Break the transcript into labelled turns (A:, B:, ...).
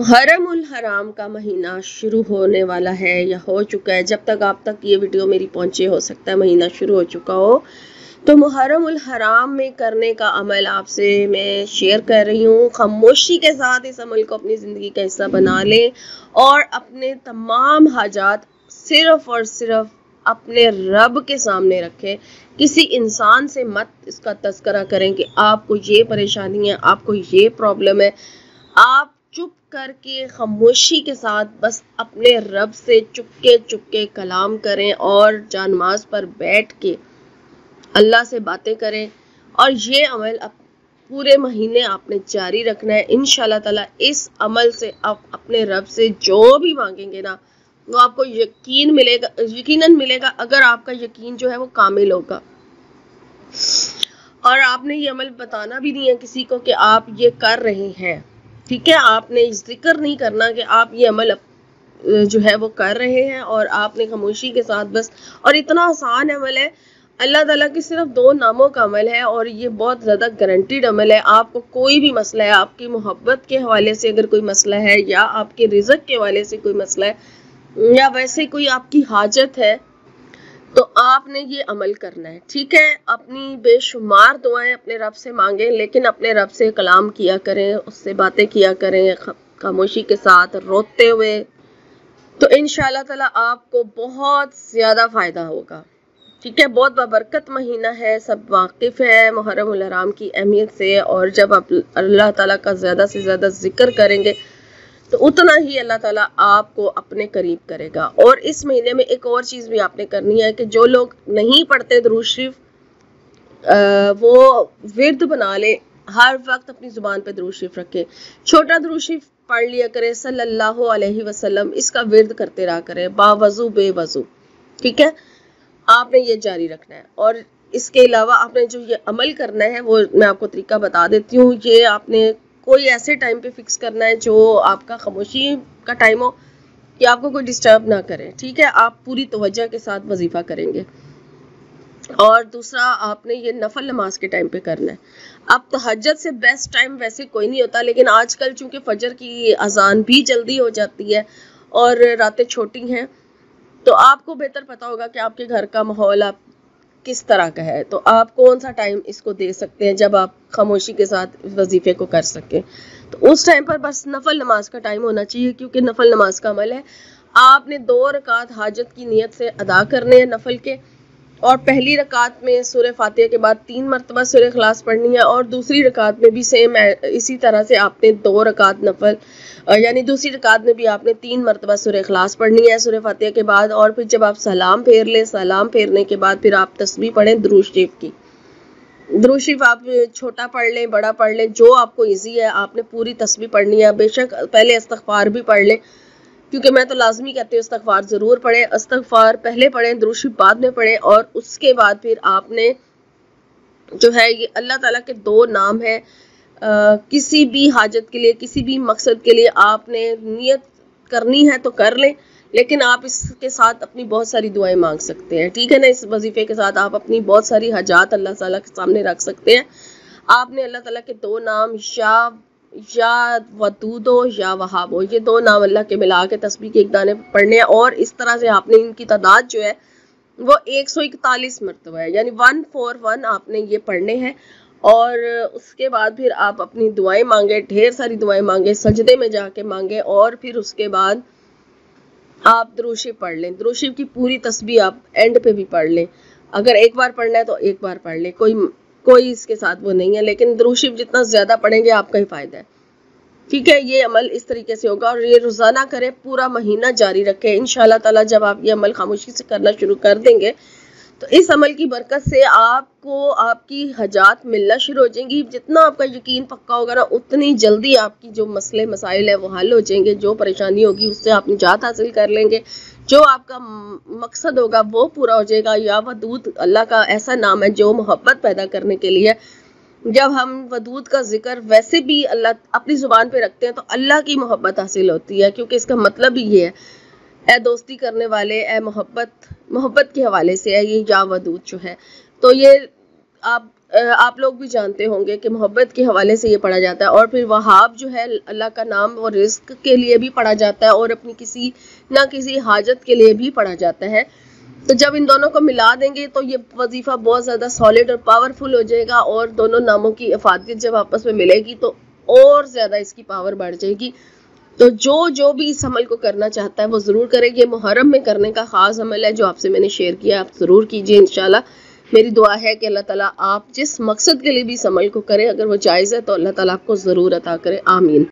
A: محرم الحرام کا مہینہ شروع ہونے والا ہے یا ہو چکا ہے. جب تک آپ تک یہ ویڈیو میری پہنچے ہو سکتا ہے مہینہ شروع ہو چکا ہو. تو محرم الحرام میں کرنے کا عمل آپ سے میں شیئر کر رہی ہوں. خاموشی کے ساتھ اس عمل کو اپنی زندگی کا حصہ بنا لیں اور اپنے تمام حاجات صرف اور صرف اپنے رب کے سامنے رکھیں. کسی انسان سے مت اس کا تذکرہ کریں کہ آپ کو یہ پریشانی ہے, آپ کو یہ پرابلم ہے. آپ چپ کر کے خاموشی کے ساتھ بس اپنے رب سے چپکے کلام کریں اور جانماز پر بیٹھ کے اللہ سے باتیں کریں. اور یہ عمل پورے مہینے آپ نے جاری رکھنا ہے. انشاءاللہ تعالی اس عمل سے آپ اپنے رب سے جو بھی مانگیں گے نا وہ آپ کو یقیناً ملے گا اگر آپ کا یقین جو ہے وہ کامل ہوگا. اور آپ نے یہ عمل بتانا بھی نہیں ہے کسی کو کہ آپ یہ کر رہے ہیں. ٹھیک ہے, آپ نے ذکر نہیں کرنا کہ آپ یہ عمل جو ہے وہ کر رہے ہیں اور آپ نے خاموشی کے ساتھ بس. اور اتنا آسان عمل ہے, اللہ تعالیٰ کی صرف 2 ناموں کا عمل ہے اور یہ بہت زیادہ گارنٹیڈ عمل ہے. آپ کو کوئی بھی مسئلہ ہے, آپ کی محبت کے حوالے سے اگر کوئی مسئلہ ہے یا آپ کے رزق کے حوالے سے کوئی مسئلہ ہے یا ویسے کوئی آپ کی حاجت ہے تو آپ نے یہ عمل کرنا ہے. ٹھیک ہے, اپنی بے شمار دعائیں اپنے رب سے مانگیں لیکن اپنے رب سے کلام کیا کریں, اس سے باتیں کیا کریں خاموشی کے ساتھ روتے ہوئے. تو انشاءاللہ تعالی آپ کو بہت زیادہ فائدہ ہوگا. ٹھیک ہے, بہت بابرکت مہینہ ہے, سب واقف ہے محرم الحرام کی اہمیت سے. اور جب آپ اللہ تعالیٰ کا زیادہ سے زیادہ ذکر کریں گے تو اتنا ہی اللہ تعالیٰ آپ کو اپنے قریب کرے گا. اور اس مہینے میں ایک اور چیز بھی آپ نے کرنی ہے کہ جو لوگ نہیں پڑھتے درود شریف وہ ورد بنا لیں, ہر وقت اپنی زبان پہ درود شریف رکھیں. چھوٹا درود شریف پڑھ لیا کریں صلی اللہ علیہ وسلم, اس کا ورد کرتے رہا کریں باوضو بے وضو. ٹھیک ہے, آپ نے یہ جاری رکھنا ہے. اور اس کے علاوہ آپ نے جو یہ عمل کرنا ہے وہ میں آپ کو طریقہ بتا دیتی ہوں. یہ آپ نے کوئی ایسے ٹائم پہ فکس کرنا ہے جو آپ کا خاموشی کا ٹائم ہو کہ آپ کو کوئی ڈسٹرب نہ کرے. ٹھیک ہے, آپ پوری توجہ کے ساتھ وظیفہ کریں گے. اور دوسرا آپ نے یہ نفل نماز کے ٹائم پہ کرنا ہے. اب تہجد سے بیسٹ ٹائم ویسے کوئی نہیں ہوتا, لیکن آج کل چونکہ فجر کی اذان بھی جلدی ہو جاتی ہے اور راتیں چھوٹی ہیں تو آپ کو بہتر پتا ہوگا کہ آپ کے گھر کا ماحول آپ کس طرح کا ہے. تو آپ کون سا ٹائم اس کو دے سکتے ہیں جب آپ خاموشی کے ساتھ وظیفے کو کر سکیں. تو اس ٹائم پر بس نفل نماز کا ٹائم ہونا چاہیے, کیونکہ نفل نماز کا عمل ہے. آپ نے 2 رکعت حاجت کی نیت سے ادا کرنے ہیں نفل کے. اور پہلی رکعت میں سورہ فاتحہ کے بعد 3 مرتبہ سورہ اخلاص پڑھنی ہے, اور دوسری رکعت میں بھی سیم اسی طرح سے آپ نے 2 رکعت نفل یعنی دوسری رکعت میں بھی آپ نے 3 مرتبہ سورہ اخلاص پڑھنی ہے سورہ فاتحہ کے بعد. اور پھر جب آپ سلام پھیر لیں, سلام پھیرنے کے بعد پھر آپ تسبیح پڑھیں درود شریف کی. درود شریف آپ چھوٹا پڑھ لیں بڑا پڑھ لیں جو آپ کو ایزی ہے. آپ نے پوری تسبیح پڑھنی ہے. بے شک پہلے استغفار بھی پڑھ لیں, کیونکہ میں تو لازمی کہتی ہوں استغفار ضرور پڑھیں. استغفار پہلے پڑھیں, درود شریف بعد میں پڑھیں. اور اس کے بعد پھر آپ نے جو ہے یہ اللہ تعالیٰ کے 2 نام ہیں, کسی بھی حاجت کے لیے کسی بھی مقصد کے لیے آپ نے نیت کرنی ہے تو کر لیں, لیکن آپ اس کے ساتھ اپنی بہت ساری دعائیں مانگ سکتے ہیں. ٹھیک ہے نا, اس وظیفے کے ساتھ آپ اپنی بہت ساری حاجات اللہ تعالیٰ کے سامنے رکھ سکتے ہیں. آپ نے اللہ تعالیٰ کے 2 نام یا ودود ہو یا وہاب ہو, یہ 2 نام اللہ کے ملا کے تسبیح کے ایک دانے پڑھنے ہیں. اور اس طرح سے آپ نے ان کی تعداد جو ہے وہ 141 مرتبہ ہے, یعنی 141 آپ نے یہ پڑھنے ہیں. اور اس کے بعد پھر آپ اپنی دعائیں مانگیں, ڈھیر ساری دعائیں مانگیں, سجدے میں جا کے مانگیں. اور پھر اس کے بعد آپ درود شریف پڑھ لیں. درود شریف کی پوری تسبیح آپ اینڈ پہ بھی پڑھ لیں. اگر ایک بار پڑھنا ہے تو ایک بار پڑھ لیں, کوئی اس کے ساتھ وہ نہیں ہے, لیکن درود شریف جتنا زیادہ پڑھیں گے آپ کا ہی فائدہ ہے. ٹھیک ہے, یہ عمل اس طریقے سے ہوگا اور یہ روزانہ کریں, پورا مہینہ جاری رکھیں. انشاءاللہ تعالیٰ جب آپ یہ عمل خاموشی سے کرنا شروع کر دیں گے تو اس عمل کی برکت سے آپ کو آپ کی حاجات ملنا شروع ہو جائیں گی. جتنا آپ کا یقین پکا ہوگا نا اتنی جلدی آپ کی جو مسئلے مسائل ہیں وہ حل ہو جائیں گے. جو پریشانی ہوگی اس سے آپ نجات حاصل کر لیں گے. جو آپ کا مقصد ہوگا وہ پورا ہو جائے گا. یا ودود اللہ کا ایسا نام ہے جو محبت پیدا کرنے کے لیے. جب ہم ودود کا ذکر ویسے بھی اللہ اپنی زبان پہ رکھتے ہیں تو اللہ کی محبت حاصل ہوتی ہے, کیونکہ اس کا مطلب ہی یہ ہے اے دوستی کرنے والے, اے محبت کے حوالے سے ہے یہ یا ودود جو ہے. تو یہ آپ آپ لوگ بھی جانتے ہوں گے کہ محبت کے حوالے سے یہ پڑھا جاتا ہے، اور پھر وہاب جو ہے اللہ کا نام اور رزق کے لیے بھی پڑھا جاتا ہے، اور اپنی کسی نہ کسی حاجت کے لیے بھی پڑھا جاتا ہے۔ تو جب ان دونوں کو ملا دیں گے تو یہ وظیفہ بہت زیادہ سالڈ اور پاورفل ہو جائے گا، اور دونوں ناموں کی افادیت جب آپس میں ملے گی تو اور زیادہ اس کی پاور بڑھ جائے گی۔ تو جو بھی اس عمل کو کرنا چاہتا ہے وہ ضرور کرے۔ یہ محرم میں کرنے کا خاص عمل ہے جو آپ سے میں نے شیئر کیا، آپ ضرور کیجئے انشاءاللہ۔ میری دعا ہے کہ اللہ تعالیٰ آپ جس مقصد کے لیے بھی اس عمل کو کریں، اگر وہ جائز ہے تو اللہ تعالیٰ آپ کو ضرور عطا کرے، آمین۔